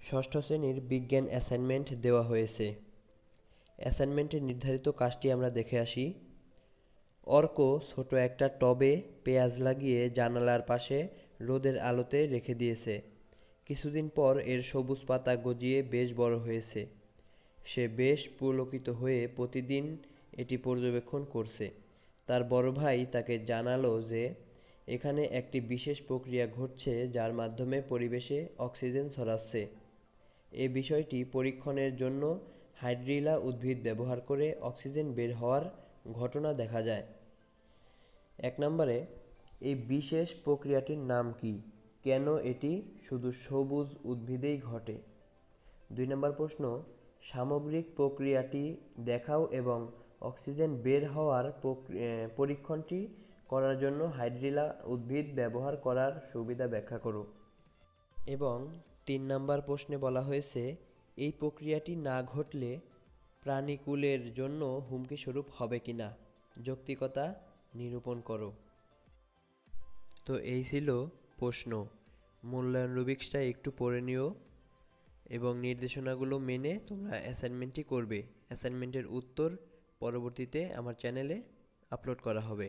ষষ্ঠ শ্রেণীর বিজ্ঞান অ্যাসাইনমেন্ট দেওয়া হয়েছে। অ্যাসাইনমেন্টের নির্ধারিত কাজটি আমরা দেখে আসি। অর্ক ছোট একটা টবে পেঁয়াজ লাগিয়ে জানালার পাশে রোদের আলোতে রেখে দিয়েছে। কিছুদিন পর এর সবুজ পাতা গজিয়ে বেশ বড় হয়েছে। সে বেশ পুলকিত হয়ে প্রতিদিন এটি পর্যবেক্ষণ করছে। তার বড় ভাই তাকে জানালো যে এখানে একটি বিশেষ প্রক্রিয়া ঘটছে যার মাধ্যমে পরিবেশে অক্সিজেন ছড়াচ্ছে। এ বিষয়টি পরীক্ষণের জন্য হাইড্রিলা উদ্ভিদ ব্যবহার করে অক্সিজেন বের হওয়ার ঘটনা দেখা যায়। ১ নম্বরে, এই বিশেষ প্রক্রিয়াটির নাম কি? কেন এটি শুধু সবুজ উদ্ভিদেই ঘটে? ২ নম্বর প্রশ্ন, সামগ্রিক প্রক্রিয়াটি দেখাও এবং অক্সিজেন বের হওয়ার পরীক্ষণটি করার জন্য হাইড্রিলা উদ্ভিদ ব্যবহার করার সুবিধা ব্যাখ্যা করো। এবং ৩ নম্বর প্রশ্নে বলা হয়েছে, এই প্রক্রিয়াটি না ঘটলে প্রাণীকুলের জন্য হুমকিস্বরূপ হবে কিনা যৌক্তিকতা নিরূপণ করো। তো এই ছিল প্রশ্ন। মূল্যায়ন রুবিক্সটা একটু পড়ে নিও এবং নির্দেশনাগুলো মেনে তোমরা অ্যাসাইনমেন্টটি করবে। অ্যাসাইনমেন্টের উত্তর পরবর্তীতে আমার চ্যানেলে আপলোড করা হবে।